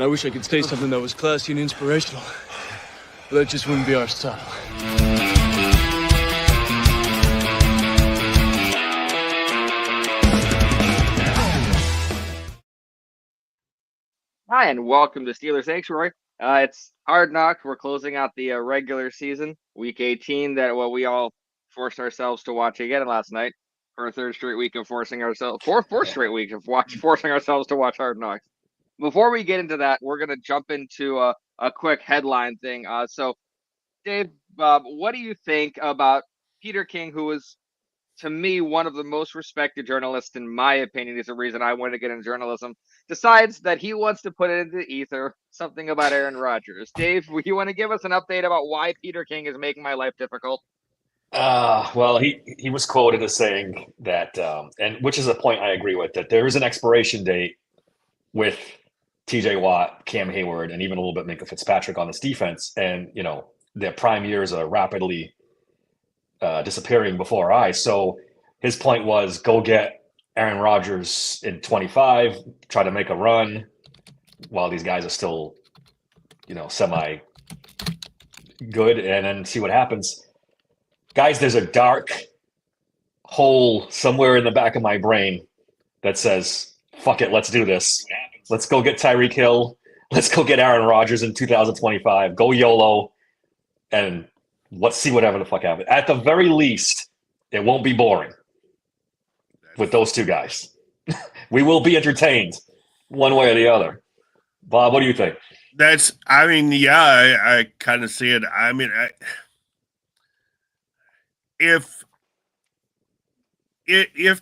I wish I could say something that was classy and inspirational, but that just wouldn't be our style. Hi, and welcome to Steelers Sanctuary. It's Hard Knocks. We're closing out the regular season, Week 18, that we all forced ourselves to watch again last night for a third straight week of forcing ourselves, fourth straight week of forcing ourselves to watch Hard Knocks. Before we get into that, we're going to jump into a quick headline thing. So, Dave, what do you think about Peter King, who is, to me, one of the most respected journalists, in my opinion, is the reason I wanted to get into journalism, decides that he wants to put it into ether something about Aaron Rodgers. Dave, you want to give us an update about why Peter King is making my life difficult? Well, he was quoted as saying that, and which is a point I agree with, that there is an expiration date with T.J. Watt, Cam Hayward, and even a little bit Minka Fitzpatrick on this defense, and their prime years are rapidly disappearing before our eyes. So his point was, go get Aaron Rodgers in 25, try to make a run while these guys are still, semi good, and then see what happens. Guys, there's a dark hole somewhere in the back of my brain that says, fuck it, let's do this. Let's go get Tyreek Hill. Let's go get Aaron Rodgers in 2025. Go YOLO. And let's see whatever the fuck happens. At the very least, it won't be boring with those two guys. We will be entertained one way or the other. Bob, what do you think? I kind of see it. If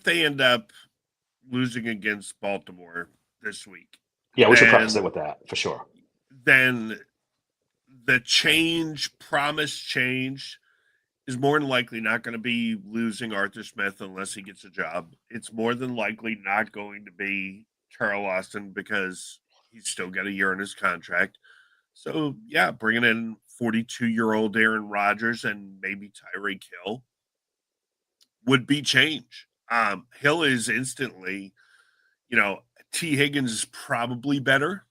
they end up losing against Baltimore this week, we should preface it with that for sure. Then the promised change is more than likely not going to be losing Arthur Smith unless he gets a job. It's more than likely not going to be Terrell Austin because he's still got a year in his contract. So, bringing in 42-year-old Aaron Rodgers and maybe Tyreek Hill would be change. Hill is instantly, T. Higgins is probably better.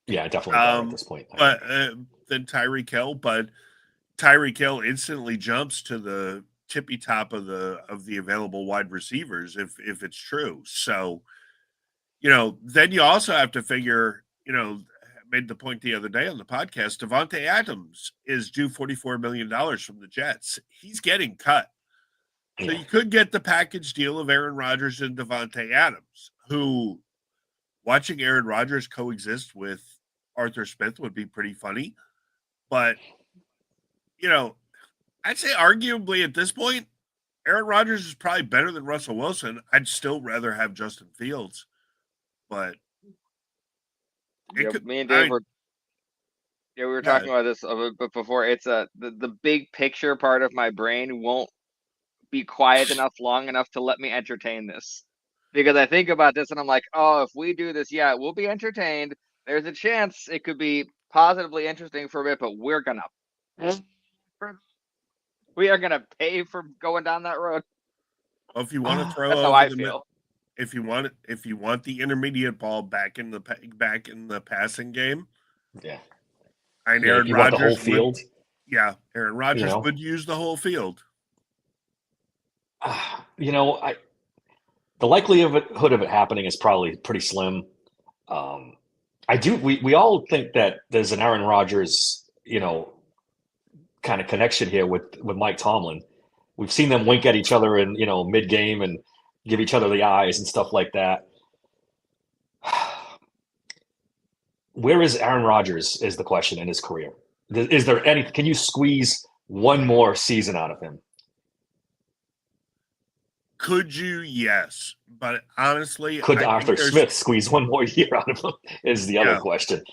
Yeah, definitely better at this point. Than Tyreek Hill, but Tyreek Hill instantly jumps to the tippy top of the available wide receivers if it's true. So, then you also have to figure, made the point the other day on the podcast, Davante Adams is due $44 million from the Jets. He's getting cut. So you could get the package deal of Aaron Rodgers and Davante Adams, who, watching Aaron Rodgers coexist with Arthur Smith would be pretty funny. But, I'd say arguably at this point, Aaron Rodgers is probably better than Russell Wilson. I'd still rather have Justin Fields. But me and Dave we were talking about this but before. It's the big picture part of my brain won't be quiet enough long enough to let me entertain this, because I think about this and I'm like, oh, if we do this, we'll be entertained. There's a chance it could be positively interesting for a bit, but we are gonna pay for going down that road. Well, if you want to throw that's how I feel. If you want the intermediate ball back in the passing game, Aaron Rodgers, the whole field. Aaron Rodgers would use the whole field. The likelihood of it happening is probably pretty slim. We all think that there's an Aaron Rodgers, kind of connection here with Mike Tomlin. We've seen them wink at each other in, mid-game and give each other the eyes and stuff like that. Where is Aaron Rodgers is the question in his career. Is there can you squeeze one more season out of him? Could you? Yes. But honestly, could Arthur Smith squeeze one more year out of him is the other question.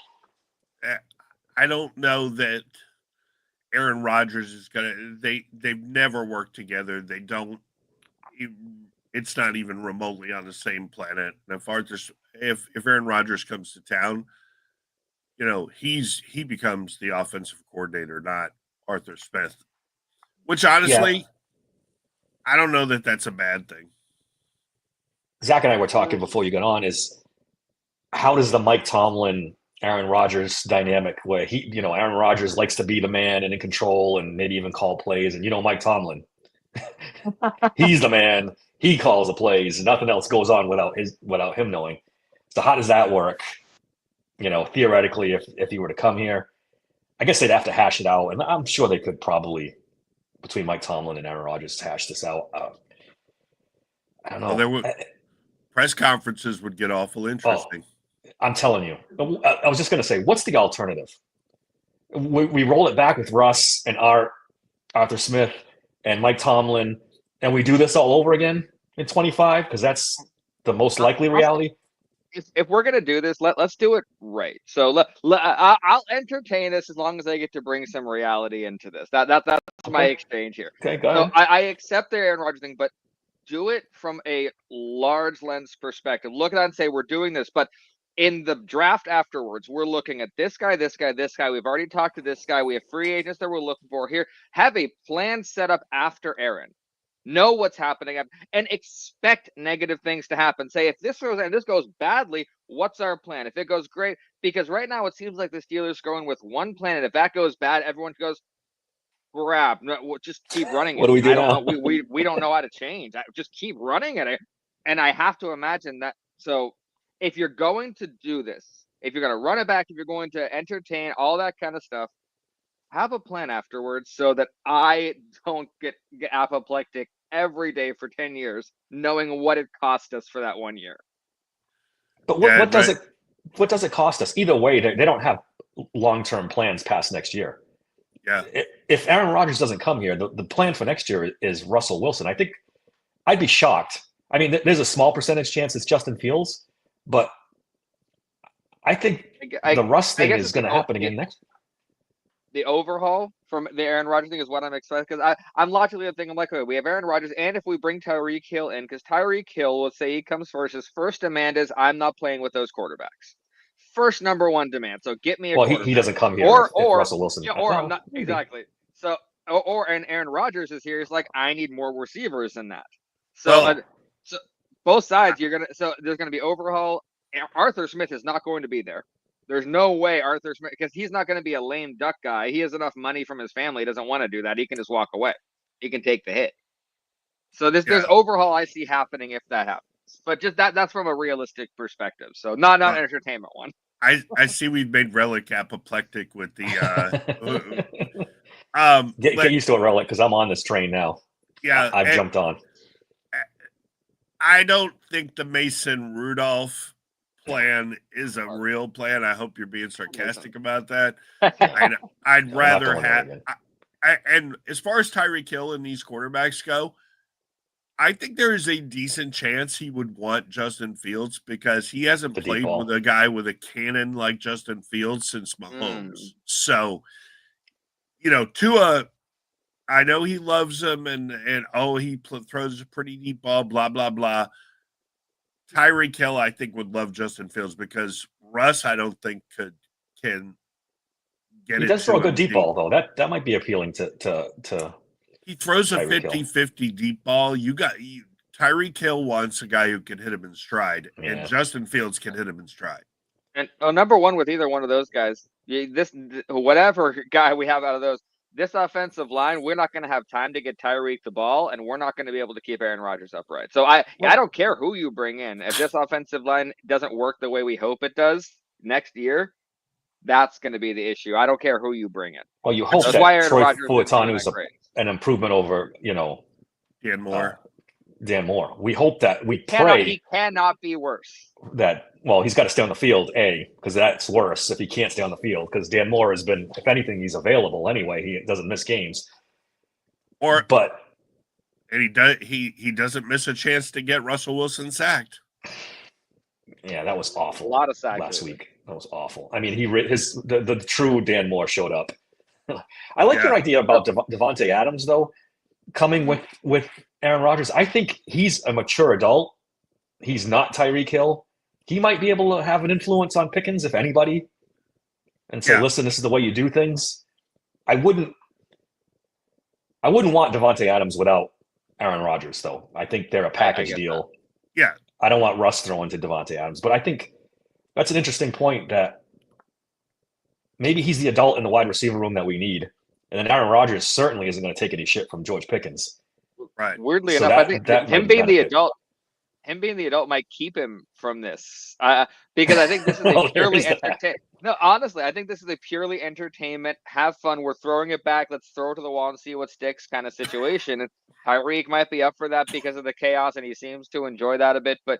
I don't know that Aaron Rodgers is going to – they've never worked together. They don't – it's not even remotely on the same planet. And if Aaron Rodgers comes to town, he becomes the offensive coordinator, not Arthur Smith, which honestly I don't know that that's a bad thing. Zach and I were talking before you got on is how does the Mike Tomlin Aaron Rodgers dynamic where Aaron Rodgers likes to be the man and in control and maybe even call plays. And Mike Tomlin, he's the man. He calls the plays. Nothing else goes on without him knowing. So how does that work? Theoretically, if he were to come here, I guess they'd have to hash it out, and I'm sure they could probably, between Mike Tomlin and Aaron Rodgers, hash this out. I don't know. Well, press conferences would get awful interesting. I'm telling you. I was just going to say, what's the alternative? We roll it back with Russ and Arthur Smith and Mike Tomlin, and we do this all over again in 25 because that's the most likely reality. If we're gonna do this, let's do it right. So I'll entertain this as long as I get to bring some reality into this. That's my exchange here. Okay, go ahead. So I accept the Aaron Rodgers thing, but do it from a large lens perspective. Look at that and say we're doing this, but in the draft afterwards, we're looking at this guy, this guy, this guy. We've already talked to this guy. We have free agents that we're looking for here. Have a plan set up after Aaron. Know what's happening and expect negative things to happen. Say if this goes badly, what's our plan? If it goes great, because right now it seems like the Steelers going with one plan, and if that goes bad, everyone goes, crap. No, we'll just keep running. What do we do now? We don't know how to change. Just keep running it. And I have to imagine that. So if you're going to do this, if you're going to run it back, if you're going to entertain all that kind of stuff, have a plan afterwards so that I don't get apoplectic every day for 10 years, knowing what it cost us for that 1 year. But what does it cost us? Either way, they don't have long-term plans past next year. Yeah. If Aaron Rodgers doesn't come here, the plan for next year is Russell Wilson. I think I'd be shocked. I mean, there's a small percentage chance it's Justin Fields, but I think the Russ thing is going to happen again next year. The overhaul from the Aaron Rodgers thing is what I'm excited because I'm logically thinking like, okay, we have Aaron Rodgers, and if we bring Tyreek Hill in, because Tyreek Hill, let's say he comes first, his first demand is I'm not playing with those quarterbacks. First number one demand. So get me a quarterback. He doesn't come here if Russell Wilson. Yeah, or I'm not exactly. So and Aaron Rodgers is here. He's like, I need more receivers than that. So so both sides there's gonna be overhaul. Arthur Smith is not going to be there. There's no way Arthur Smith, because he's not going to be a lame duck guy. He has enough money from his family. He doesn't want to do that. He can just walk away. He can take the hit. So there's overhaul I see happening if that happens. But just that's from a realistic perspective. So not an entertainment one. I see we've made Relic apoplectic with the get used to it, Relic, because I'm on this train now. Yeah. I've jumped on. I don't think the Mason Rudolph plan is a real plan. I hope you're being sarcastic about that. I'd rather have. And as far as Tyreek Hill and these quarterbacks go, I think there is a decent chance he would want Justin Fields because he hasn't played with a guy with a cannon like Justin Fields since Mahomes. So, Tua, I know he loves him and he throws a pretty deep ball, blah, blah, blah. Tyreek Hill, I think, would love Justin Fields because Russ, I don't think can get it. He does throw a good deep ball, though. That might be appealing to He throws a 50-50 deep ball. Tyreek Hill wants a guy who can hit him in stride, and Justin Fields can hit him in stride. And number one with either one of those guys, whatever guy we have out of those, this offensive line, we're not going to have time to get Tyreek the ball, and we're not going to be able to keep Aaron Rodgers upright. So I don't care who you bring in. If this offensive line doesn't work the way we hope it does next year, that's going to be the issue. I don't care who you bring in. Well, you hope that Troy Fulton is an improvement over, Dan Moore. Dan Moore. We hope that he cannot be worse. He's got to stay on the field, because that's worse if he can't stay on the field. Because Dan Moore has been, if anything, he's available anyway. He doesn't miss games. And he doesn't miss a chance to get Russell Wilson sacked. Yeah, that was awful. A lot of sacks last week. That was awful. I mean, the true Dan Moore showed up. I like your idea about Devontae Adams, though, coming with Aaron Rodgers. I think he's a mature adult. He's not Tyreek Hill. He might be able to have an influence on Pickens, if anybody, and say, listen, this is the way you do things. I wouldn't want Devontae Adams without Aaron Rodgers, though. I think they're a package deal. Yeah. I don't want Russ throwing to Devontae Adams, but I think that's an interesting point that maybe he's the adult in the wide receiver room that we need. And then Aaron Rodgers certainly isn't going to take any shit from George Pickens. Right. Weirdly So enough, I think that him might being the benefit. adult might keep him from this because I think this is a Well, purely there's that. No, honestly, I think this is a purely entertainment, have fun. We're throwing it back. Let's throw it to the wall and see what sticks kind of situation. And Tyreek might be up for that because of the chaos, and he seems to enjoy that a bit. But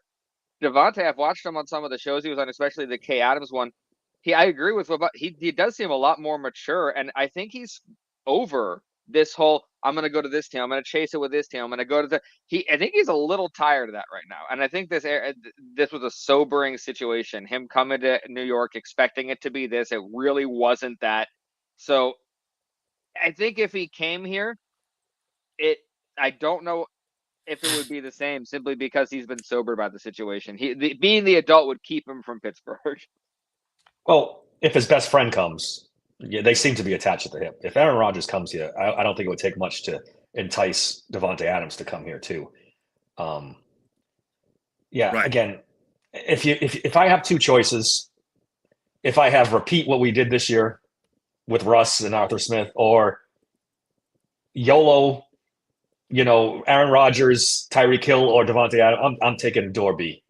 Devontae, I've watched him on some of the shows he was on, especially the Kay Adams one. I agree with what he does seem a lot more mature, and I think he's over this whole I'm going to go to this team, I'm going to chase it with this team, I'm going to go to the I think he's a little tired of that right now, and I think this was a sobering situation. Him coming to New York expecting it to be this, it really wasn't that. So I think if he came here, I don't know if it would be the same simply because he's been sobered by the situation. Being the adult would keep him from Pittsburgh. Well, if his best friend comes, yeah, they seem to be attached at the hip. If Aaron Rodgers comes here, I don't think it would take much to entice Devontae Adams to come here too. Yeah, Right. again, if I have two choices, if I have repeat what we did this year with Russ and Arthur Smith, or YOLO, Aaron Rodgers, Tyreek Hill, or Devontae Adams, I'm taking door B.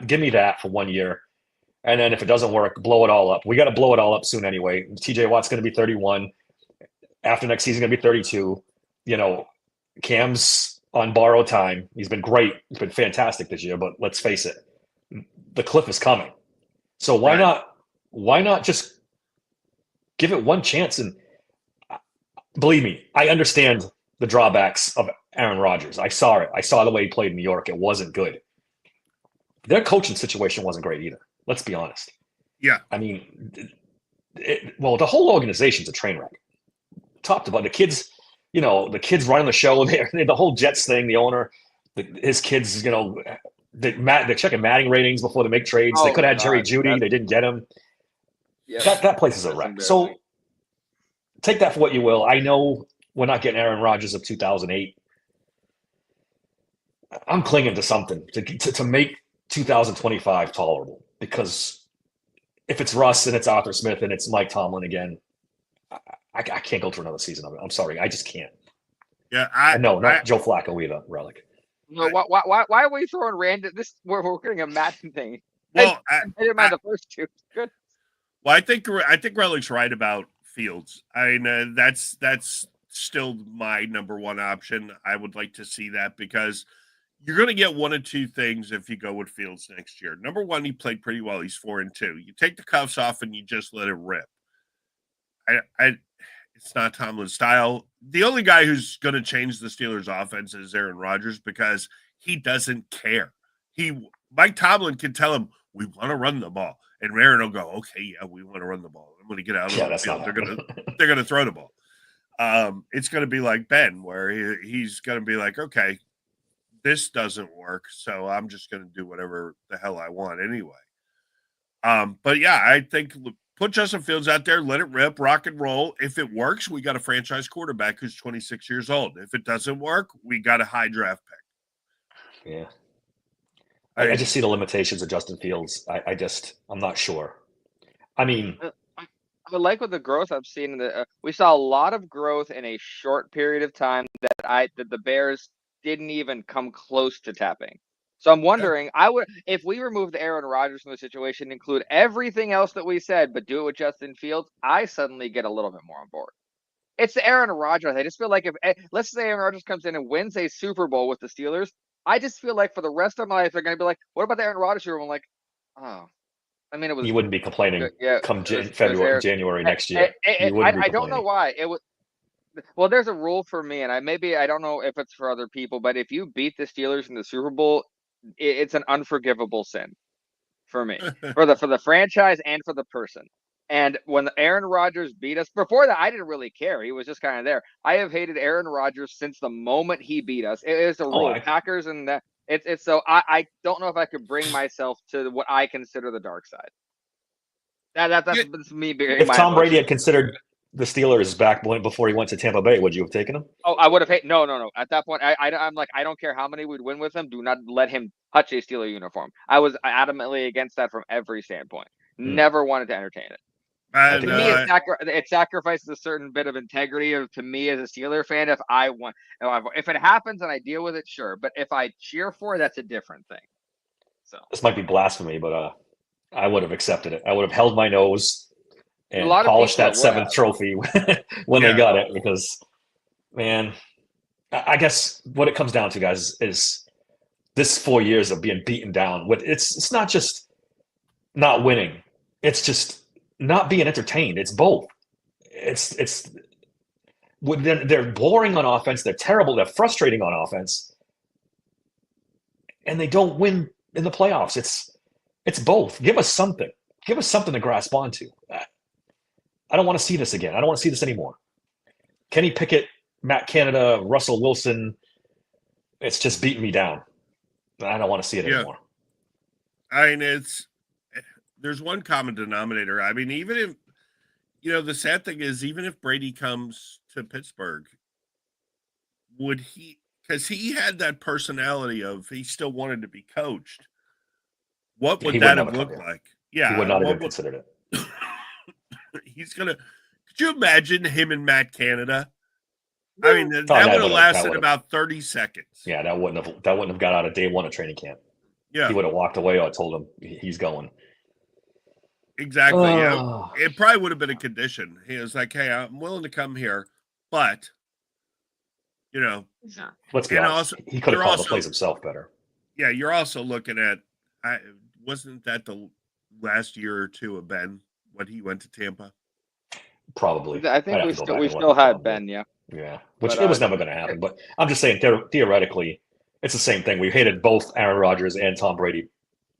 Give me that for 1 year. And then if it doesn't work, blow it all up. We got to blow it all up soon anyway. TJ Watt's going to be 31. After next season, going to be 32. Cam's on borrowed time. He's been great. He's been fantastic this year, but let's face it, the cliff is coming. So why not just give it one chance? And believe me, I understand the drawbacks of Aaron Rodgers. I saw it. I saw the way he played in New York. It wasn't good. Their coaching situation wasn't great either. Let's be honest. Yeah. I mean, the whole organization's a train wreck. Top to bottom. The kids, the kids running the show there, the whole Jets thing, the owner, his kids, they're checking Madden ratings before they make trades. They could have had Jerry Jeudy. They didn't get him. Yeah, that place is a wreck. So take that for what you will. I know we're not getting Aaron Rodgers of 2008. I'm clinging to something to make 2025 tolerable, because if it's Russ and it's Arthur Smith and it's Mike Tomlin again, I can't go through another season of it. I'm sorry, I just can't. Yeah, not Joe Flacco either, Relic. No, why are we throwing random? We're getting a Madden thing. Well, I didn't mind the first two. Good. Well, I think Relic's right about Fields. I mean, that's still my number one option. I would like to see that, because you're going to get one of two things if you go with Fields next year. Number one, he played pretty well. He's 4-2. You take the cuffs off and you just let it rip. It's not Tomlin's style. The only guy who's going to change the Steelers' offense is Aaron Rodgers, because he doesn't care. Mike Tomlin can tell him, we want to run the ball, and Aaron will go, okay, yeah, we want to run the ball. I'm going to get out of the field. They're going to throw the ball. It's going to be like Ben, where he's going to be like, okay, this doesn't work, so I'm just going to do whatever the hell I want anyway. But yeah, I think put Justin Fields out there, let it rip, rock and roll. If it works, we got a franchise quarterback who's 26 years old. If it doesn't work, we got a high draft pick. Yeah. I just see the limitations of Justin Fields. I'm not sure. I mean, I like with the growth I've seen. We saw a lot of growth in a short period of time that the Bears didn't even come close to tapping. So I'm wondering, if we remove the Aaron Rodgers from the situation, include everything else that we said, but do it with Justin Fields, I suddenly get a little bit more on board. It's the Aaron Rodgers. I just feel like let's say Aaron Rodgers comes in and wins a Super Bowl with the Steelers, I just feel like for the rest of my life, they're going to be like, what about the Aaron Rodgers Super Bowl? I'm like, oh. I mean, it was. You wouldn't be complaining January next year. I don't know why. Well, there's a rule for me, and I don't know if it's for other people, but if you beat the Steelers in the Super Bowl, it's an unforgivable sin for me, for the franchise and for the person. And when Aaron Rodgers beat us, before that, I didn't really care. He was just kind of there. I have hated Aaron Rodgers since the moment he beat us. It is a rule. Packers and that. It's so I don't know if I could bring myself to what I consider the dark side. That's me being. If Tom Brady had considered the Steelers back before he went to Tampa Bay, would you have taken him? Oh, I would have. No. At that point, I'm like, I don't care how many we'd win with him. Do not let him touch a Steeler uniform. I was adamantly against that from every standpoint. Never wanted to entertain it. And, To me, it sacrifices a certain bit of integrity to me as a Steeler fan. If it happens and I deal with it, sure. But if I cheer for it, that's a different thing. So This might be blasphemy, but I would have accepted it. I would have held my nose a and lot of polished people that would 7th have. trophy when they got it, because, man, I guess what it comes down to, guys, is this 4 years of being beaten down. It's not just not winning; it's just not being entertained. It's both. It's they're boring on offense. They're terrible. They're frustrating on offense, and they don't win in the playoffs. It's both. Give us something. Give us something to grasp onto. I don't want to see this again. I don't want to see this anymore. Kenny Pickett, Matt Canada, Russell Wilson. It's just beating me down. I don't want to see it anymore. I mean, there's one common denominator. I mean, even if, the sad thing is, even if Brady comes to Pittsburgh, would he, because he had that personality of he still wanted to be coached. What would that have looked like? Yeah. He would not have even considered it. Could you imagine him and Matt Canada? I mean, that would have lasted about 30 seconds. Yeah, that wouldn't have got out of day one of training camp. Yeah. He would have walked away or told him he's going. Exactly. Yeah. It probably would have been a condition. He was like, hey, I'm willing to come here, but, let's be honest. He could have called the plays himself better. Yeah, you're also looking at, wasn't that the last year or two of Ben when he went to Tampa? Probably. I think we still had Ben, yeah. Yeah, which it was never going to happen. But I'm just saying, theoretically, it's the same thing. We hated both Aaron Rodgers and Tom Brady.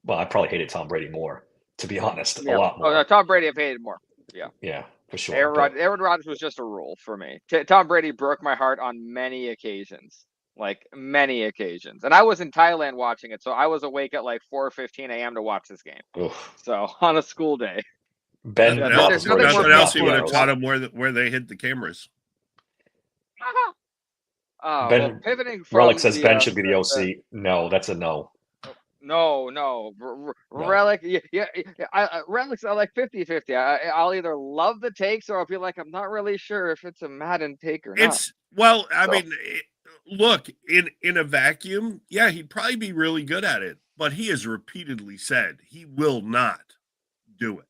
Well, I probably hated Tom Brady more, to be honest, a lot more. Oh, no, Tom Brady I've hated more. Yeah. Yeah, for sure. Aaron Rodgers was just a rule for me. Tom Brady broke my heart on many occasions. Like, many occasions. And I was in Thailand watching it, so I was awake at like 4:15 a.m. to watch this game. Oof. So, on a school day. Ben, nothing else he would have taught him where they hit the cameras. Ben, pivoting from Relic says Ben should be the OC. No, that's a no. No. Relic, Relic's like 50-50. I'll either love the takes or I'll be like, I'm not really sure if it's a Madden take or not. I mean, look, in a vacuum, yeah, he'd probably be really good at it, but he has repeatedly said he will not do it.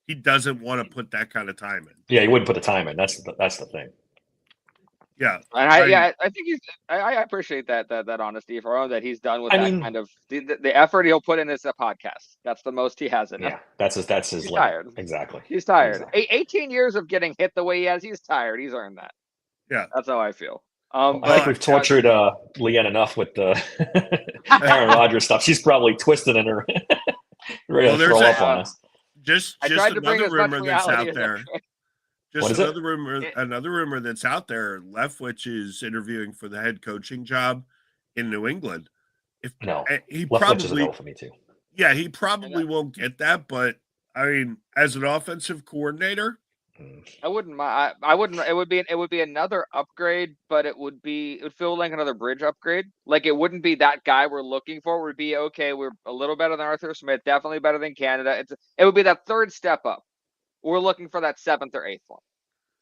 He doesn't want to put that kind of time in. Yeah, he wouldn't put the time in. That's the thing. Yeah, and I think I appreciate that honesty for him that he's done with kind of the effort he'll put in this podcast. That's the most he has in it. Yeah, that's his. He's tired. Exactly. He's tired. Exactly. 18 years of getting hit the way he has. He's tired. He's earned that. Yeah, that's how I feel. I think we've tortured Leanne enough with the Aaron Rodgers stuff. She's probably twisted in her ready to throw up on us. Just another rumor that's out there. Just another rumor that's out there. Leftwich is interviewing for the head coaching job in New England. Leftwich is a no for me too. Yeah, he probably won't get that, but I mean, as an offensive coordinator, I wouldn't mind. I wouldn't. It would be another upgrade, but it would feel like another bridge upgrade. Like, it wouldn't be that guy we're looking for. It would be okay. We're a little better than Arthur Smith, definitely better than Canada. It would be that third step up. We're looking for that 7th or 8th one.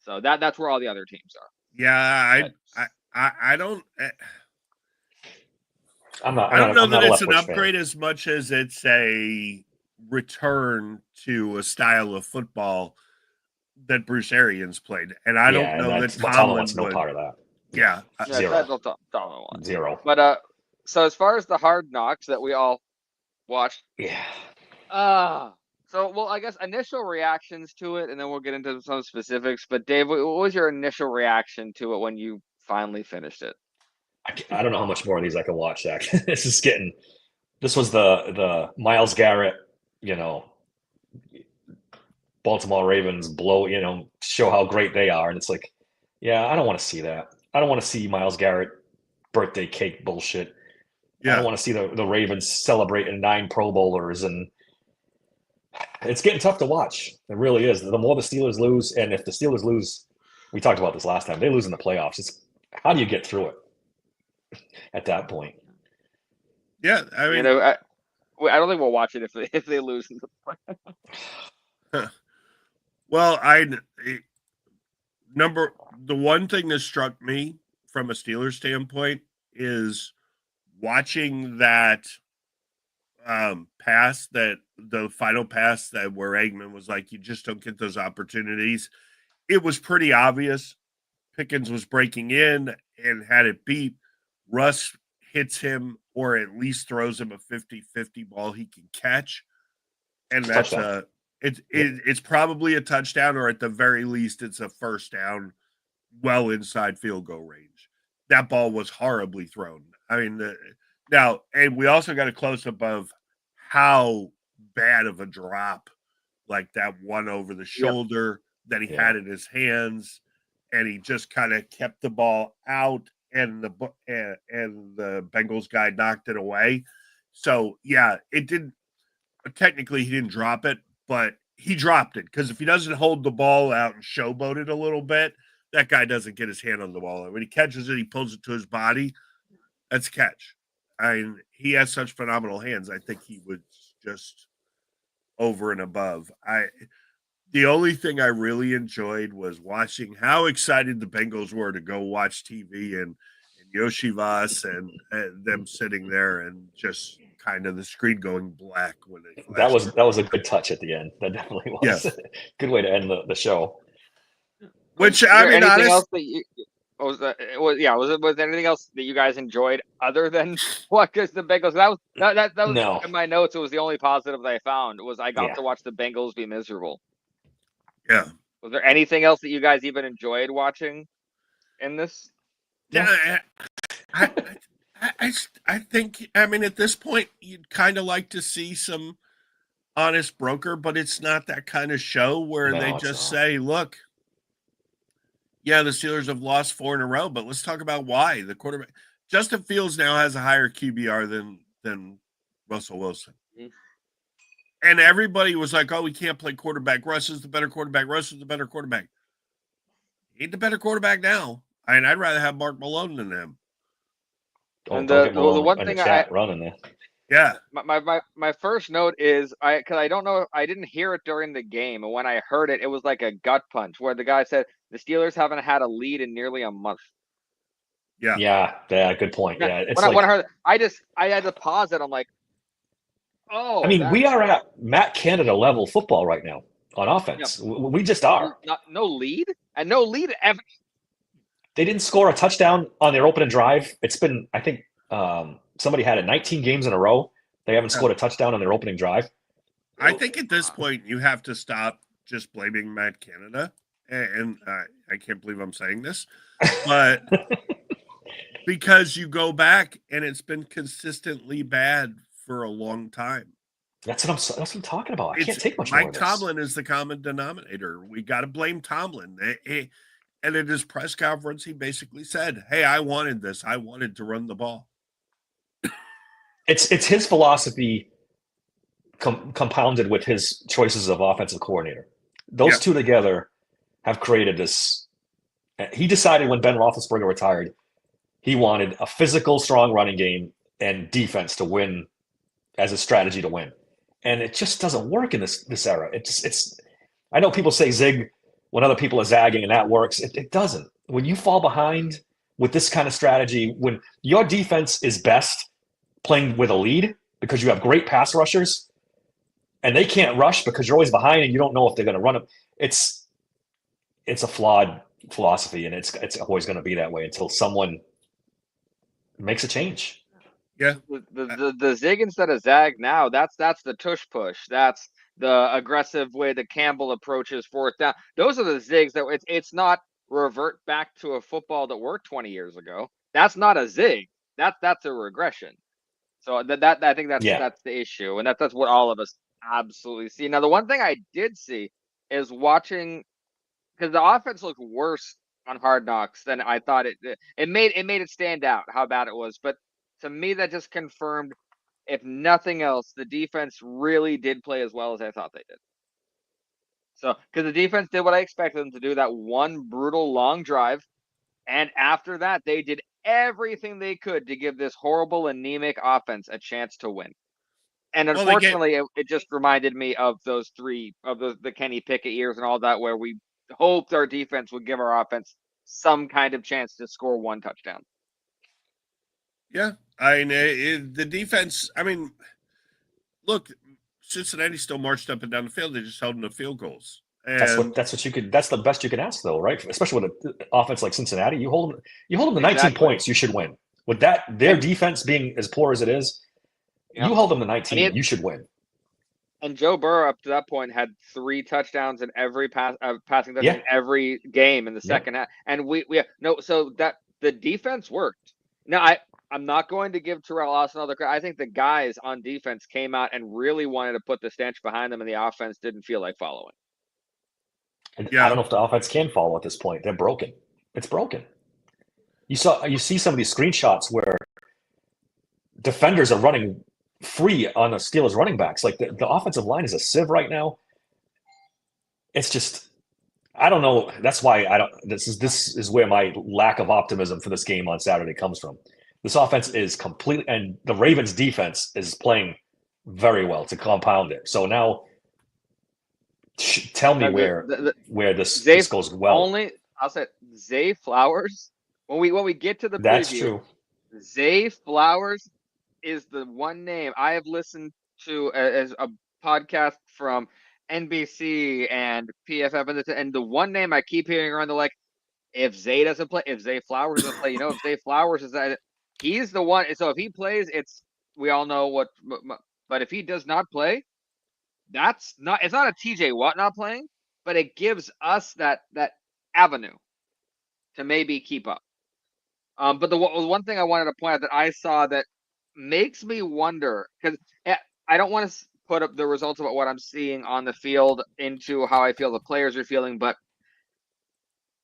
So that's where all the other teams are. Yeah, I don't. I don't know that it's an upgrade as much as it's a return to a style of football that Bruce Arians played, and I don't know that Tomlin wants no part of that. Yeah, Zero. But so as far as the Hard Knocks that we all watched, So, I guess initial reactions to it, and then we'll get into some specifics. But Dave, what was your initial reaction to it when you finally finished it? I don't know how much more of these I can watch, Zach. This was the Myles Garrett, Baltimore Ravens show how great they are. And it's like, yeah, I don't want to see that. I don't want to see Myles Garrett birthday cake bullshit. Yeah. I don't want to see the Ravens celebrating 9 Pro Bowlers, and it's getting tough to watch. It really is. The more the Steelers lose, and if the Steelers lose, we talked about this last time, they lose in the playoffs. It's how do you get through it at that point? Yeah, I mean, I don't think we'll watch it if they lose in the playoffs. Well, the one thing that struck me from a Steelers standpoint is watching that pass, that the final pass that where Eggman was like, you just don't get those opportunities. It was pretty obvious. Pickens was breaking in and had it beat. Russ hits him or at least throws him a 50-50 ball he can catch. And that's Touchdown. it's probably a touchdown, or at the very least it's a first down well inside field goal range. That ball was horribly thrown. I mean, now, and we also got a close up of how bad of a drop, like that one over the shoulder that he had in his hands, and he just kind of kept the ball out, and the Bengals guy knocked it away. So yeah, it didn't. Technically, he didn't drop it, but he dropped it, because if he doesn't hold the ball out and showboat it a little bit, that guy doesn't get his hand on the ball. And when he catches it, he pulls it to his body. That's a catch. I mean, he has such phenomenal hands. I think he was just over and above. The only thing I really enjoyed was watching how excited the Bengals were to go watch TV, and Yoshi Voss and them sitting there and just kind of the screen going black when they flashed. That was a good touch at the end. That definitely was good way to end the show. Which I mean, anything else that you was there anything else that you guys enjoyed other than what? Because the Bengals, that was No. in my notes. It was the only positive that I found was I got to watch the Bengals be miserable. Yeah. Was there anything else that you guys even enjoyed watching in this? Yeah, I think, I mean, at this point you'd kind of like to see some honest broker, but it's not that kind of show where they just say, look, yeah, the Steelers have lost 4 in a row, but let's talk about why. The quarterback, Justin Fields, now has a higher QBR than Russell Wilson. Mm-hmm. And everybody was like, oh, we can't play quarterback. Russ is the better quarterback. Russ is the better quarterback. He ain't the better quarterback now. I mean, I'd rather have Mark Malone than him. And the one thing running there. Yeah. My first note is because I don't know, I didn't hear it during the game, and when I heard it, it was like a gut punch where the guy said the Steelers haven't had a lead in nearly a month. Yeah, good point. Yeah, it's when I heard it, I had to pause it. I'm like, oh. I mean, we are at Matt Canada level football right now on offense. Yeah. We just are. No lead and no lead ever. They didn't score a touchdown on their opening drive. It's been, I think, somebody had it 19 games in a row. They haven't scored a touchdown on their opening drive. I think at this point you have to stop just blaming Matt Canada. And I can't believe I'm saying this, but because you go back and it's been consistently bad for a long time. That's what I'm talking about. I can't take much more of this. Mike Tomlin is the common denominator. We got to blame Tomlin. And at his press conference, he basically said, hey, I wanted this. I wanted to run the ball. It's his philosophy compounded with his choices of offensive coordinator. Those two together have created this. He decided when Ben Roethlisberger retired, he wanted a physical, strong running game and defense to win as a strategy to win. And it just doesn't work in this era. It's. I know people say zig when other people are zagging, and that works. It doesn't. When you fall behind with this kind of strategy, when your defense is best playing with a lead because you have great pass rushers and they can't rush because you're always behind and you don't know if they're going to run them. It's a flawed philosophy, and it's always going to be that way until someone makes a change. Yeah. The zig instead of zag now, that's the tush push. That's the aggressive way that Campbell approaches fourth down. Those are the zigs that it's not revert back to a football that worked 20 years ago. That's not a zig. That's a regression. So that I think that's the issue, and that's what all of us absolutely see. Now, the one thing I did see is watching, because the offense looked worse on Hard Knocks than I thought it made it stand out how bad it was. But to me, that just confirmed, if nothing else, the defense really did play as well as I thought they did. So, because the defense did what I expected them to do, that one brutal long drive, and after that, they did everything they could to give this horrible, anemic offense a chance to win. And Well, they get unfortunately, it just reminded me of those three of the Kenny Pickett years and all that, where we hoped our defense would give our offense some kind of chance to score one touchdown. yeah. I mean, the defense. I mean, look, Cincinnati still marched up and down the field. They just held them to field goals. And That's you could. That's the best you can ask, though, right? Especially with an offense like Cincinnati, you hold them to 19 Exactly. points, you should win. With their defense being as poor as it is, Yeah. you hold them to 19, you should win. And Joe Burrow up to that point had 3 touchdowns in every passing touchdown Yeah. in every game in the second half. And so that the defense worked. Now I'm not going to give Terrell Austin all the credit. I think the guys on defense came out and really wanted to put the stench behind them, and the offense didn't feel like following. And Yeah. I don't know if the offense can follow at this point. They're broken. It's broken. You see some of these screenshots where defenders are running free on the Steelers running backs. Like the offensive line is a sieve right now. It's just, I don't know. That's why I don't. This is where my lack of optimism for this game on Saturday comes from. This offense is completely, and the Ravens defense is playing very well to compound it. So now, tell me where this goes well. I'll say Zay Flowers. When we get to the That's preview, true. Zay Flowers is the one name I have listened to as a podcast from NBC and PFF, and the one name I keep hearing around, like, if Zay Flowers doesn't play, if Zay Flowers is that, he's the one. So if he plays, we all know what. But if he does not play, it's not a TJ Watt not playing, but it gives us that avenue to maybe keep up. But the one thing I wanted to point out that I saw that makes me wonder, because I don't want to put up the results about what I'm seeing on the field into how I feel the players are feeling, but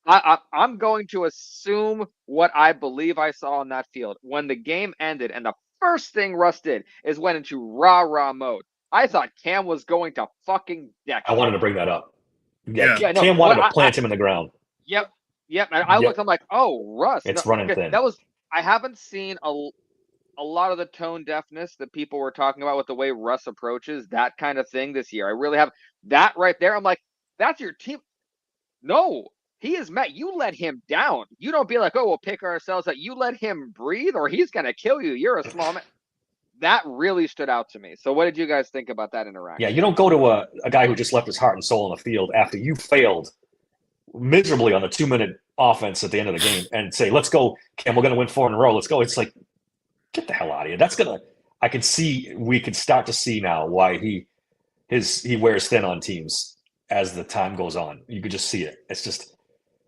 I'm going to assume what I believe I saw on that field. When the game ended and the first thing Russ did is went into rah-rah mode, I thought Cam was going to fucking deck him. I wanted to bring that up. Yeah. Cam wanted to plant him in the ground. Yep. And I looked, I'm like, oh, Russ. It's running thin. I haven't seen a lot of the tone deafness that people were talking about with the way Russ approaches that kind of thing this year. I really have that right there. I'm like, that's your team. No, he is Matt. You let him down. You don't be like, oh, we'll pick ourselves up. You let him breathe or he's going to kill you. You're a small man. That really stood out to me. So what did you guys think about that interaction? Yeah, you don't go to a guy who just left his heart and soul on the field after you failed miserably on the 2-minute offense at the end of the game and say, let's go, Cam, we're going to win 4 in a row. Let's go. It's like, get the hell out of here. We can start to see now why he wears thin on teams as the time goes on. You could just see it. It's just,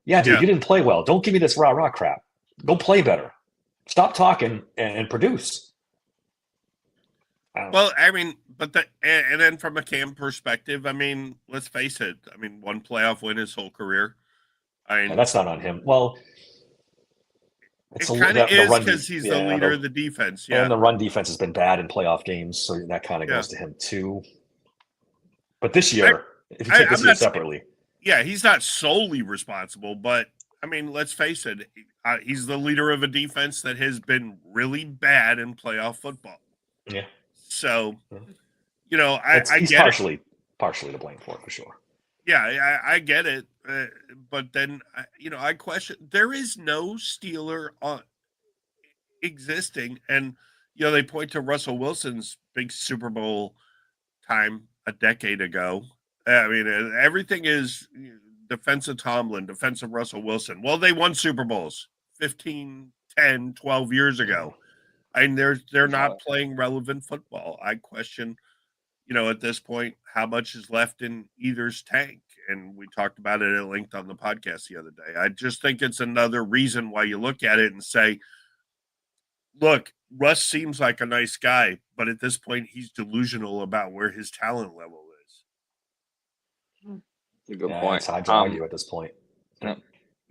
dude, you didn't play well. Don't give me this rah-rah crap. Go play better. Stop talking and produce. Well, I mean, and then from a Cam perspective, I mean, let's face it. I mean, 1 playoff win his whole career. That's not on him. Well, it kind of is because he's the leader of the defense. Yeah, and the run defense has been bad in playoff games, so that kind of goes to him too. But this year, if you take this year separately, he's not solely responsible, but I mean, let's face it, he's the leader of a defense that has been really bad in playoff football. Yeah. So, he's get partially to blame for it, for sure. Yeah, I get it. But then, I question, there is no Steeler existing. And, they point to Russell Wilson's big Super Bowl time a decade ago. I mean, everything is defensive Tomlin, defensive Russell Wilson. Well, they won Super Bowls 15, 10, 12 years ago. And they're not playing relevant football. I question, at this point, how much is left in either's tank. And we talked about it at length on the podcast the other day. I just think it's another reason why you look at it and say, look, Russ seems like a nice guy, but at this point, he's delusional about where his talent level is. That's a good point. It's hard to argue at this point.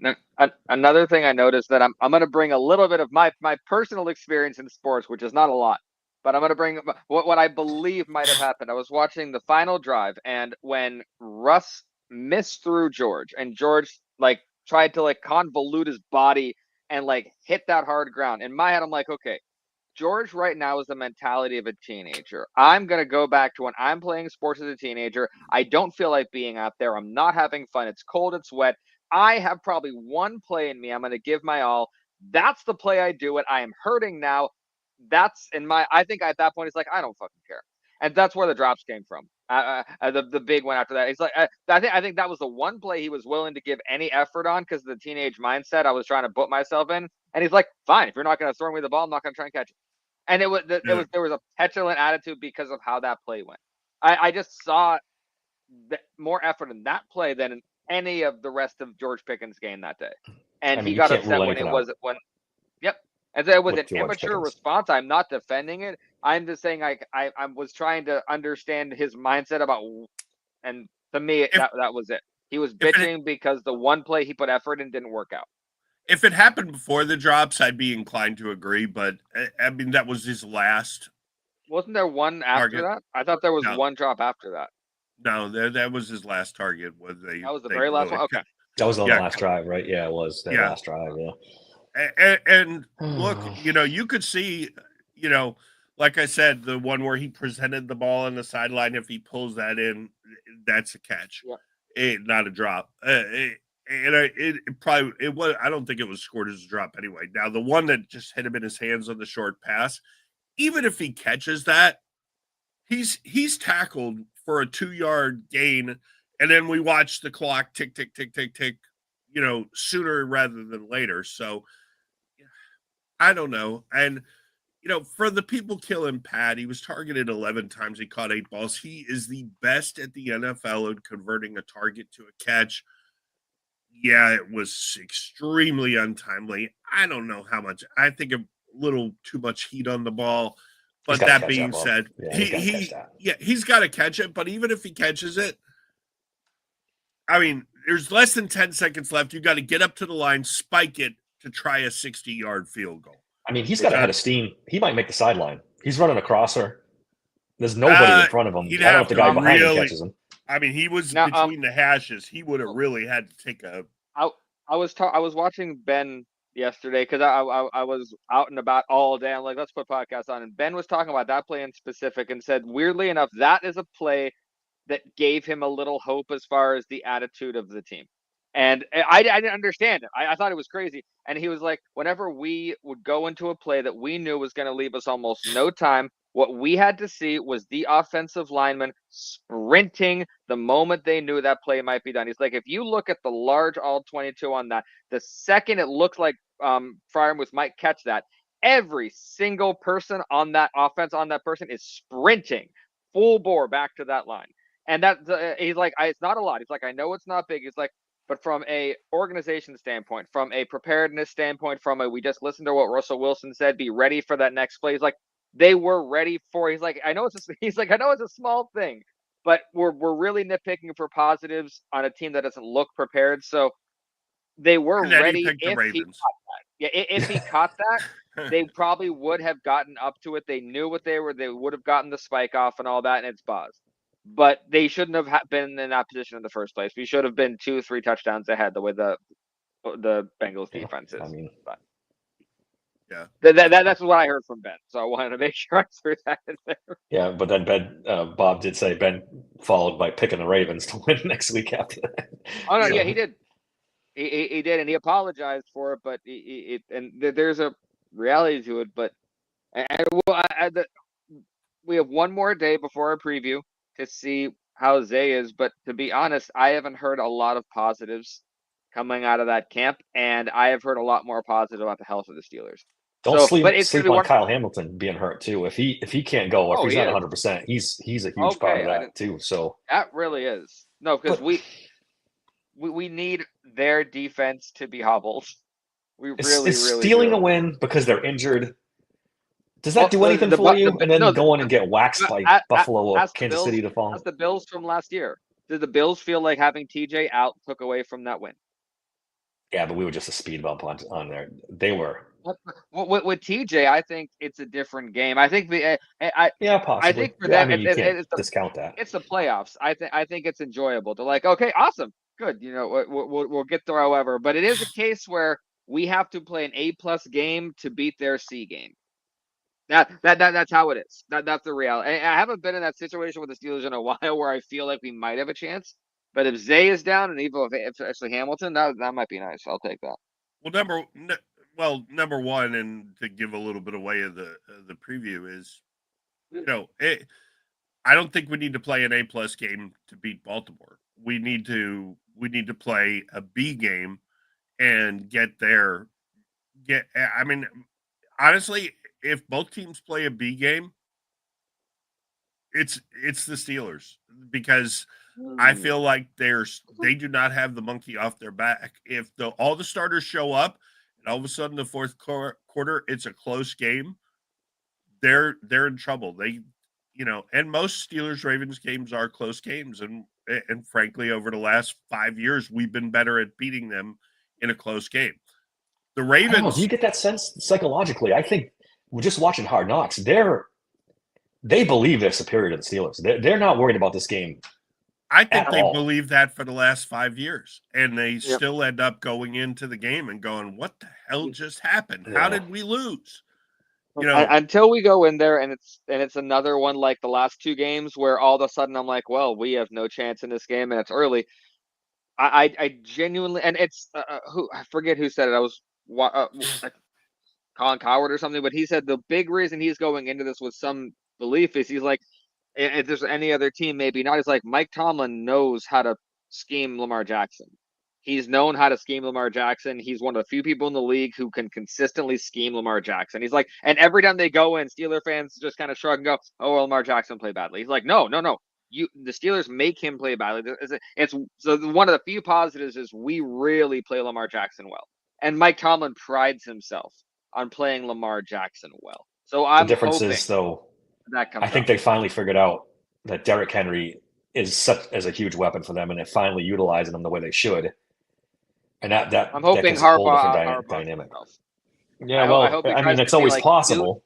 Now, another thing I noticed that I'm going to bring a little bit of my personal experience in sports, which is not a lot, but I'm going to bring what I believe might have happened. I was watching the final drive, and when Russ missed through George, and George tried to convolute his body and hit that hard ground. In my head, I'm like, okay, George right now is the mentality of a teenager. I'm going to go back to when I'm playing sports as a teenager. I don't feel like being out there. I'm not having fun. It's cold. It's wet. I have probably one play in me. I'm going to give my all. That's the play I do it. I am hurting now. That's in my, I think at that point, it's like, I don't fucking care. And that's where the drops came from. The big one after that. It's like, I think that was the one play he was willing to give any effort on because of the teenage mindset I was trying to put myself in. And he's like, fine, if you're not going to throw me the ball, I'm not going to try and catch it. And there was a petulant attitude because of how that play went. I just saw more effort in that play than in any of the rest of George Pickens' game that day. And I mean, he you got can't upset rule when it anything was out when yep. And so it was with an George immature Pickens. response. I'm not defending it. I'm just saying I was trying to understand his mindset about, and to me that was it. He was bitching because the one play he put effort in didn't work out. If it happened before the drops, I'd be inclined to agree, but I mean that was his last. Wasn't there one after target. that? I thought there was No. one drop after that. No, that was his last target. That was the very last one. Okay. That was on the last drive, right? Yeah, it was that last drive. Yeah. And look, you could see, like I said, the one where he presented the ball on the sideline. If he pulls that in, that's a catch. Yeah. Not a drop. It probably it was. I don't think it was scored as a drop anyway. Now the one that just hit him in his hands on the short pass, even if he catches that, he's tackled for a 2-yard gain, and then we watch the clock tick tick tick tick tick, sooner rather than later. So I don't know. And for the people killing Pat, he was targeted 11 times. He caught 8 balls. He is the best at the NFL at converting a target to a catch. Yeah, it was extremely untimely. I don't know how much. I think a little too much heat on the ball. But that being said, he's got to catch it. But even if he catches it, I mean, there's less than 10 seconds left. You got to get up to the line, spike it to try a 60-yard field goal. I mean, he's got a head of steam. He might make the sideline. He's running a crosser. There's nobody in front of him. I don't know if the guy behind him catches him. I mean, he was between the hashes. He would have really had to take a. I was watching Ben yesterday because I was out and about all day. I'm like, let's put podcasts on. And Ben was talking about that play in specific and said, weirdly enough, that is a play that gave him a little hope as far as the attitude of the team. And I didn't understand it. I thought it was crazy. And he was like, whenever we would go into a play that we knew was going to leave us almost no time, what we had to see was the offensive lineman sprinting the moment they knew that play might be done. He's like, if you look at the large all 22 on that, the second it looks like Freiermuth might catch that, every single person on that offense, on that person is sprinting full bore back to that line. And that he's like, it's not a lot. He's like, I know it's not big. He's like, but from a organization standpoint, from a preparedness standpoint, we just listened to what Russell Wilson said, be ready for that next play. He's like, they were ready for. He's like, I know it's a small thing, but we're really nitpicking for positives on a team that doesn't look prepared. So they were ready. If he caught that, if he caught that, they probably would have gotten up to it. They knew what they were. They would have gotten the spike off and all that, and it's buzzed. But they shouldn't have been in that position in the first place. We should have been 2-3 touchdowns ahead the way the Bengals defense is. I mean, but that's what I heard from Ben. So I wanted to make sure I threw that in there. Yeah, but then Bob did say Ben followed by picking the Ravens to win next week after that. Oh no, yeah, he did. He did, and he apologized for it. But there's a reality to it. But we have one more day before our preview to see how Zay is, but to be honest, I haven't heard a lot of positives coming out of that camp, and I have heard a lot more positive about the health of the Steelers. Don't sleep on Kyle Hamilton being hurt too. If he can't go, if he's not 100%, he's a huge part of that too. So that really is because we need their defense to be hobbled. We really stealing a win because they're injured. Does that do anything for you? And then go on and get waxed by Buffalo or Kansas City to fall? That's the Bills from last year. Did the Bills feel like having TJ out took away from that win? Yeah, but we were just a speed bump on there. They were. With TJ, I think it's a different game. I think possibly. I think for them, you can't discount that. It's the playoffs. I think it's enjoyable to like. Okay, awesome, good. We'll get through. However, but it is a case where we have to play an A+ game to beat their C game. That's how it is. That's the reality. I haven't been in that situation with the Steelers in a while where I feel like we might have a chance. But if Zay is down and even if actually Hamilton, that might be nice. I'll take that. Well, number one, and to give a little bit away of the preview is, I don't think we need to play an A+ game to beat Baltimore. We need to play a B game and get there. I mean, honestly, if both teams play a B game, it's the Steelers, because I feel like they do not have the monkey off their back. If all the starters show up and all of a sudden the fourth quarter it's a close game, they're in trouble. And most Steelers Ravens games are close games, and frankly, over the last 5 years, we've been better at beating them in a close game. The Ravens. I don't know, do you get that sense psychologically? I think we're just watching Hard Knocks. They believe they're superior to the Steelers. They're not worried about this game. I think they believe that for the last 5 years, and they still end up going into the game and going, "What the hell just happened? How did we lose?" Until we go in there and it's another one like the last two games where all of a sudden I'm like, well, we have no chance in this game and it's early. I genuinely, and it's who I forget who said it. I was Colin Coward or something, but he said the big reason he's going into this with some belief is he's like, if there's any other team, maybe not. He's like, Mike Tomlin knows how to scheme Lamar Jackson. He's known how to scheme Lamar Jackson. He's one of the few people in the league who can consistently scheme Lamar Jackson. He's like, and every time they go in, Steeler fans just kind of shrug and go, "Oh, well, Lamar Jackson played badly." He's like, "No. The Steelers make him play badly." It's so one of the few positives is we really play Lamar Jackson well, and Mike Tomlin prides himself on playing Lamar Jackson well. So I'm the difference hoping is, though, that comes. I think they finally figured out that Derrick Henry is a huge weapon for them, and they're finally utilizing him the way they should. And that I'm hoping gives a whole different Harbaugh dynamic. himself. Yeah, I mean, it's always possible.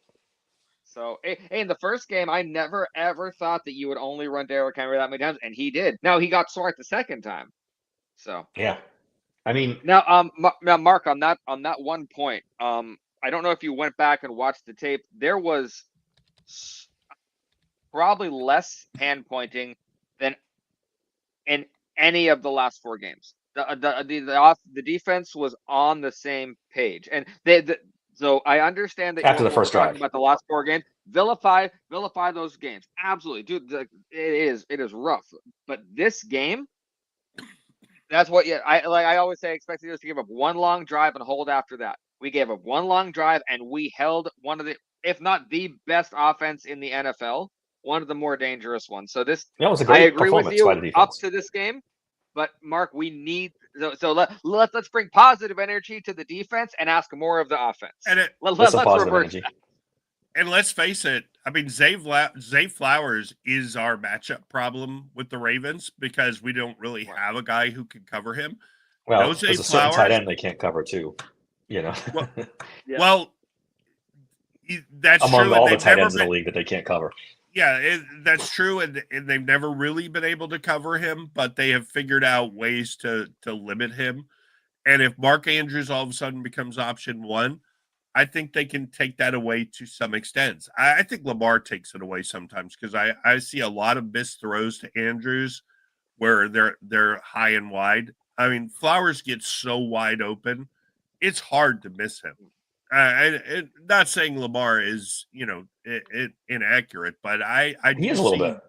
So, in the first game, I never ever thought that you would only run Derrick Henry that many times, and he did. Now he got smart the second time. So yeah, I mean, now, Mark, on that one point, I don't know if you went back and watched the tape. There was probably less hand pointing than in any of the last four games. The defense was on the same page, and so I understand that after the first drive about the last four games, vilify those games. Absolutely, dude. It is rough, but this game, that's what. Yeah, I always say, expect us to give up one long drive and hold after that. We gave up one long drive and we held one of the, if not the best offense in the NFL, one of the more dangerous ones. So this, that was a great I agree with you by the defense. up to this game. But Mark, we need let's bring positive energy to the defense and ask more of the offense. And let's reverse that. And let's face it, I mean, Zay Flowers is our matchup problem with the Ravens because we don't really have a guy who can cover him. Well, there's a certain tight end they can't cover too. Well, that's among true. All the tight ends in the league that they can't cover. Yeah, that's true, and they've never really been able to cover him, but they have figured out ways to limit him. And if Mark Andrews all of a sudden becomes option one, I think they can take that away to some extent. I think Lamar takes it away sometimes because I see a lot of missed throws to Andrews where they're high and wide. I mean, Flowers gets so wide open, it's hard to miss him. Not saying Lamar is, inaccurate, but he is a little bit.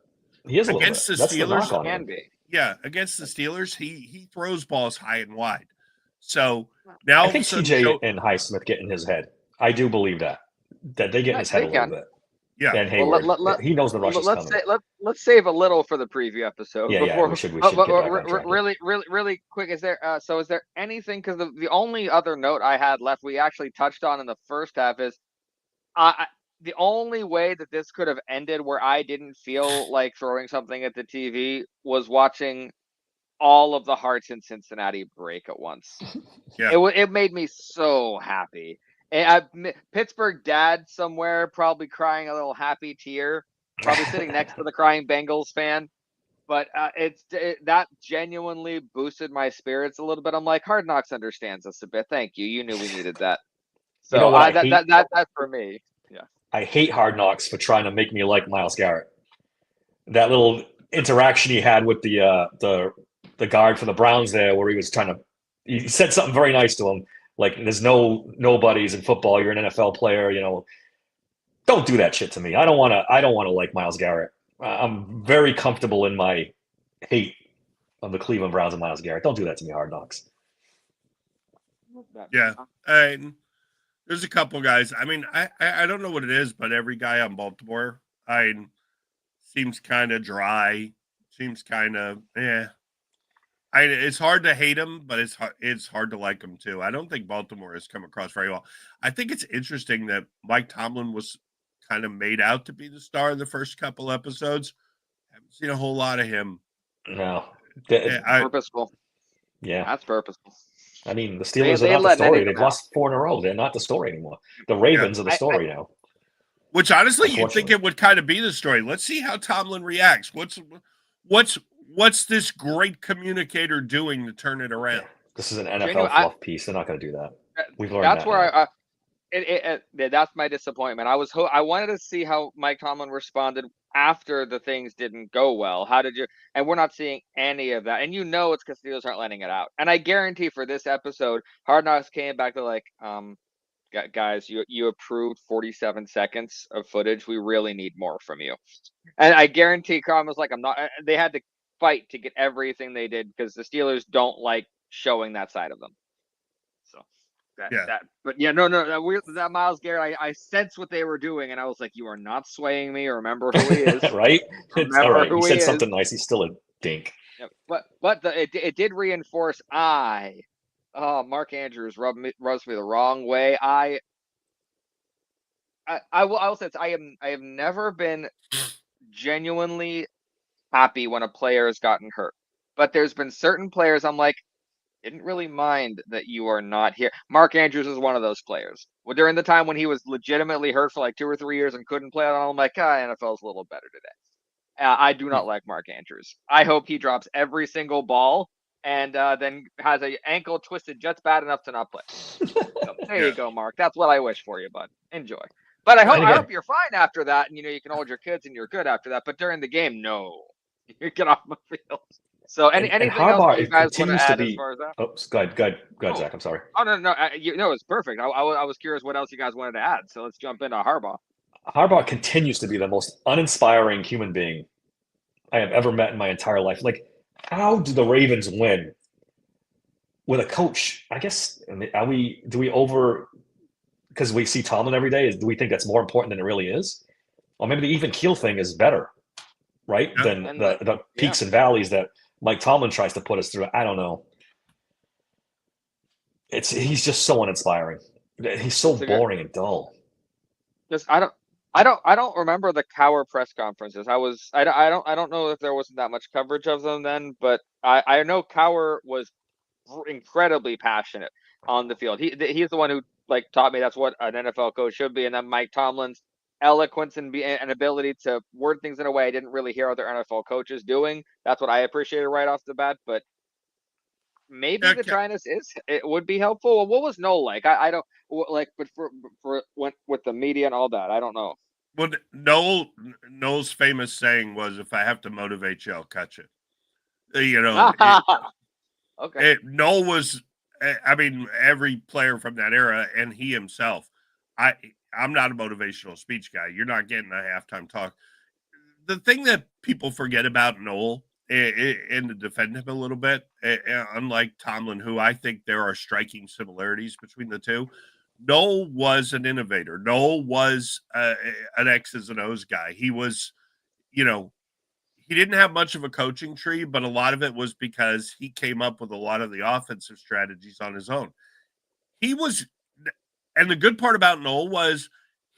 He is a little bit. Against the Steelers, can be. Yeah, against the Steelers, he throws balls high and wide. So now I think TJ and Highsmith get in his head. I do believe that they get in his head a little bit. Yeah, and Hayward, he knows the rush is coming. Let's save a little for the preview episode. Yeah, we should get back on track. Really quick. Is there anything? Because the only other note I had left, we actually touched on in the first half, is the only way that this could have ended where I didn't feel like throwing something at the TV was watching all of the hearts in Cincinnati break at once. Yeah, it made me so happy. And Pittsburgh dad somewhere probably crying a little happy tear, probably sitting next to the crying Bengals fan. But that genuinely boosted my spirits a little bit. I'm like, Hard Knocks understands us a bit. Thank you. You knew we needed that. So that's for me. Yeah. I hate Hard Knocks for trying to make me like Myles Garrett. That little interaction he had with the guard for the Browns there, where he said something very nice to him, like there's nobodies in football. You're an NFL player, Don't do that shit to me. I don't want to like Myles Garrett. I'm very comfortable in my hate of the Cleveland Browns and Myles Garrett. Don't do that to me, Hard Knocks. Yeah. And there's a couple guys. I mean, I don't know what it is, but every guy on Baltimore, seems kind of dry. Seems kind of it's hard to hate him, but it's hard to like him too. I don't think Baltimore has come across very well. I think it's interesting that Mike Tomlin was kind of made out to be the star in the first couple episodes. Haven't seen a whole lot of him. No. Purposeful. Yeah. That's purposeful. I mean, the Steelers are not the story. They've lost 4 in a row. They're not the story anymore. The Ravens are the story now. Which honestly, you'd think it would kind of be the story. Let's see how Tomlin reacts. What's this great communicator doing to turn it around? Yeah. This is an NFL fluff piece. They're not going to do that. We've learned that's that. Where that's my disappointment. I wanted to see how Mike Tomlin responded after the things didn't go well. How did you? And we're not seeing any of that. And it's because Steelers aren't letting it out. And I guarantee for this episode, Hard Knocks came back to like, guys, you approved 47 seconds of footage. We really need more from you. And I guarantee Carm was like, they had to fight to get everything they did because the Steelers don't like showing that side of them. So that Myles Garrett, I sense what they were doing, and I was like, you are not swaying me. Remember who he is. Right? It's all right. He said something nice. He's still a dink. Yeah, but it did reinforce Mark Andrews rubs me the wrong way. I will say this, I have never been genuinely happy when a player has gotten hurt. But there's been certain players I'm like, didn't really mind that you are not here. Mark Andrews is one of those players. Well, during the time when he was legitimately hurt for like 2 or 3 years and couldn't play, I'm like, NFL's a little better today. I do not like Mark Andrews. I hope he drops every single ball and then has an ankle twisted just bad enough to not play. So, there you go, Mark. That's what I wish for you, bud. Enjoy. But I hope you're fine after that, and you can hold your kids and you're good after that. But during the game, no, you get off the field. So anything else you guys want to add as far as that? Oh, go ahead, Zach. I'm sorry. Oh no, it's perfect. I was curious what else you guys wanted to add. So let's jump into Harbaugh. Harbaugh continues to be the most uninspiring human being I have ever met in my entire life. Like, how do the Ravens win with a coach? I guess do we over because we see Tomlin every day? Do we think that's more important than it really is? Or maybe the even keel thing is better, right? Yeah. Than the peaks and valleys that Mike Tomlin tries to put us through. I don't know. He's just so uninspiring. He's so boring and dull. I don't remember the Cowher press conferences. I don't know if there wasn't that much coverage of them then, but I know Cowher was incredibly passionate on the field. He's the one who taught me that's what an NFL coach should be. And then Mike Tomlin's eloquence and ability to word things in a way I didn't really hear other NFL coaches doing. That's what I appreciated right off the bat. But maybe the dryness it would be helpful. Well, what was Noel like? I don't like, but for with the media and all that, I don't know. Well, Noel's famous saying was, "If I have to motivate you, I'll cut you." Okay. Noel was, I mean, every player from that era, and he himself. I'm not a motivational speech guy. You're not getting a halftime talk. The thing that people forget about Noel, and to defend him a little bit, unlike Tomlin, who I think there are striking similarities between the two, Noel was an innovator. Noel was an X's and O's guy. He was, he didn't have much of a coaching tree, but a lot of it was because he came up with a lot of the offensive strategies on his own. And the good part about Noel was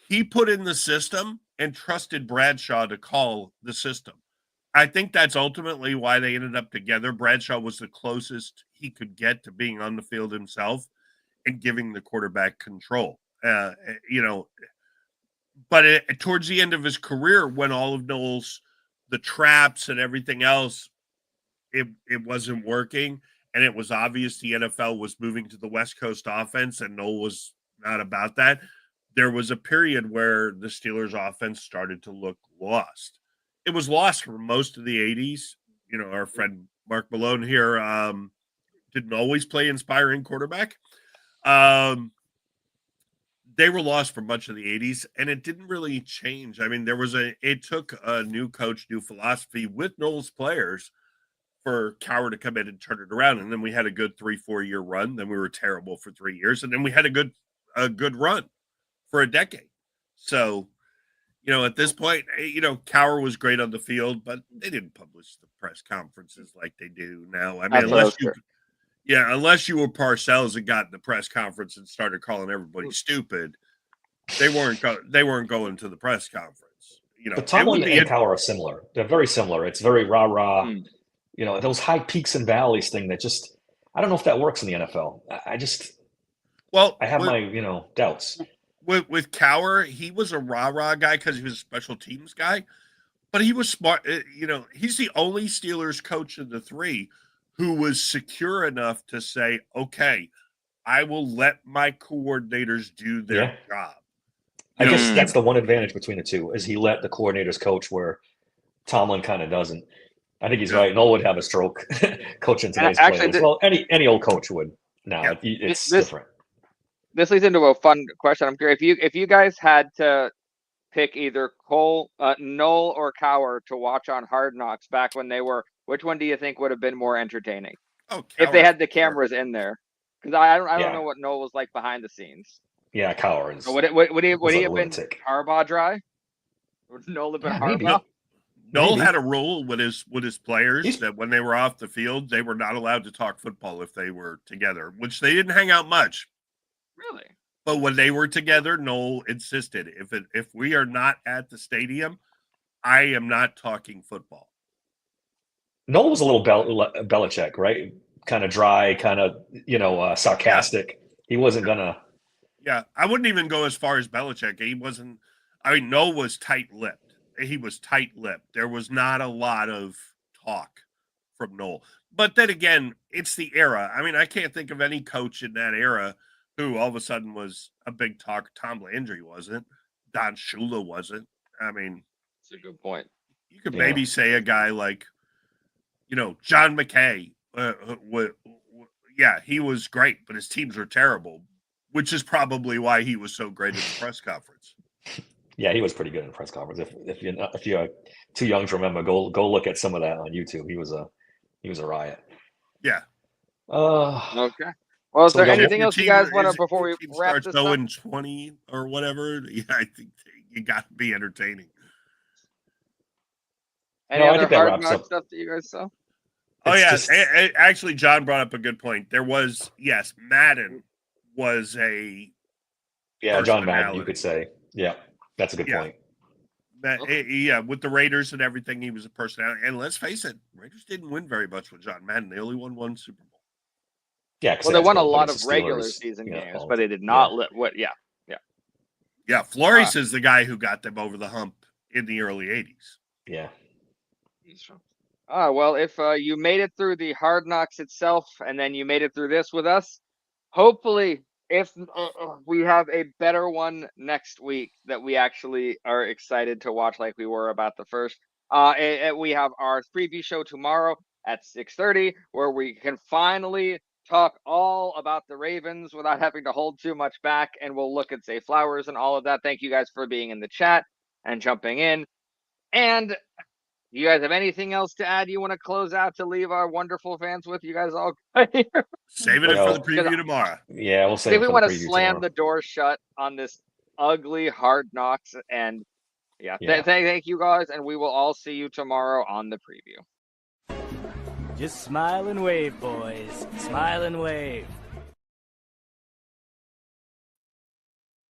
he put in the system and trusted Bradshaw to call the system. I think that's ultimately why they ended up together. Bradshaw was the closest he could get to being on the field himself and giving the quarterback control. But towards the end of his career, when all of Noel's the traps and everything else, it wasn't working, and it was obvious the NFL was moving to the West Coast offense, and Noel was not about that. there was a period where the Steelers offense started to look lost. It was lost for most of the 80s. You know, our friend Mark Malone here didn't always play inspiring quarterback. They were lost for much of the 80s, and it didn't really change. I mean, it took a new coach, new philosophy with Noel's players for Cowher to come in and turn it around. And then we had a good 3-4 year run. Then we were terrible for 3 years. And then we had a good run for a decade. So, you know, at this point, you know, Cowher was great on the field, but they didn't publish the press conferences like they do now. I mean, unless you were Parcells and got in the press conference and started calling everybody stupid, they weren't going to the press conference. You know, but Tomlin and Cowher are similar. They're very similar. It's very rah-rah. You know, those high peaks and valleys thing that just, I don't know if that works in the NFL. I have my, you know, doubts. With Cowher, he was a rah-rah guy because he was a special teams guy, but he was smart. You know, he's the only Steelers coach of the three who was secure enough to say, okay, I will let my coordinators do their job. I guess that's the one advantage between the two, is he let the coordinators coach where Tomlin kind of doesn't. I think he's right. Noel would have a stroke coaching today's players. Well, any old coach would. Now it's different. This leads into a fun question. I'm curious if you guys had to pick either Noel or Cowher to watch on Hard Knocks back when they were. Which one do you think would have been more entertaining? If they had the cameras in there, because I don't know what Noel was like behind the scenes. Yeah, Cowher is. So would he have been Harbaugh dry? Would Noel have been Harbaugh? Noel had a rule with his players that when they were off the field, they were not allowed to talk football if they were together, which they didn't hang out much. Really? But when they were together, Noel insisted, if we are not at the stadium, I am not talking football. Noel was a little Belichick, right? Kind of dry, kind of, you know, sarcastic. He wasn't gonna. Yeah, I wouldn't even go as far as Belichick. He wasn't. I mean, Noel was tight-lipped. He was tight-lipped. There was not a lot of talk from Noel. But then again, it's the era. I mean, I can't think of any coach in that era who all of a sudden was a big talk. Tom Landry wasn't. Don Shula wasn't. I mean, that's a good point. You could maybe say a guy like, you know, John McKay. He was great, but his teams were terrible, which is probably why he was so great at the press conference. Yeah, he was pretty good in the press conference. If you're too young to remember, go look at some of that on YouTube. He was a riot. Yeah. Okay. Well, is there anything else you guys want to before we wrap this up? Going 20 or whatever. Yeah, I think you got to be entertaining. Any other Hard Knock stuff that you guys saw? Actually, John brought up a good point. There was Madden was a John Madden, you could say. Yeah, that's a good point. With the Raiders and everything, he was a personality. And let's face it, Raiders didn't win very much with John Madden. They only won one Super Bowl. Yeah, well, they won a lot of regular season games, but they did not. Yeah, Flores is the guy who got them over the hump in the early 80s. Yeah. Well, if you made it through the Hard Knocks itself, and then you made it through this with us, hopefully, if we have a better one next week that we actually are excited to watch, like we were about the first. We have our preview show tomorrow at 6:30, where we can finally talk all about the Ravens without having to hold too much back, and we'll look at Zay Flowers and all of that. Thank you guys for being in the chat and jumping in. And you guys have anything else to add you want to close out to leave our wonderful fans with? You guys all saving it for the preview tomorrow. Yeah, we'll save it for the preview tomorrow. We want to slam the door shut on this ugly Hard Knocks. And thank you guys, and we will all see you tomorrow on the preview. Just smile and wave, boys. Smile and wave.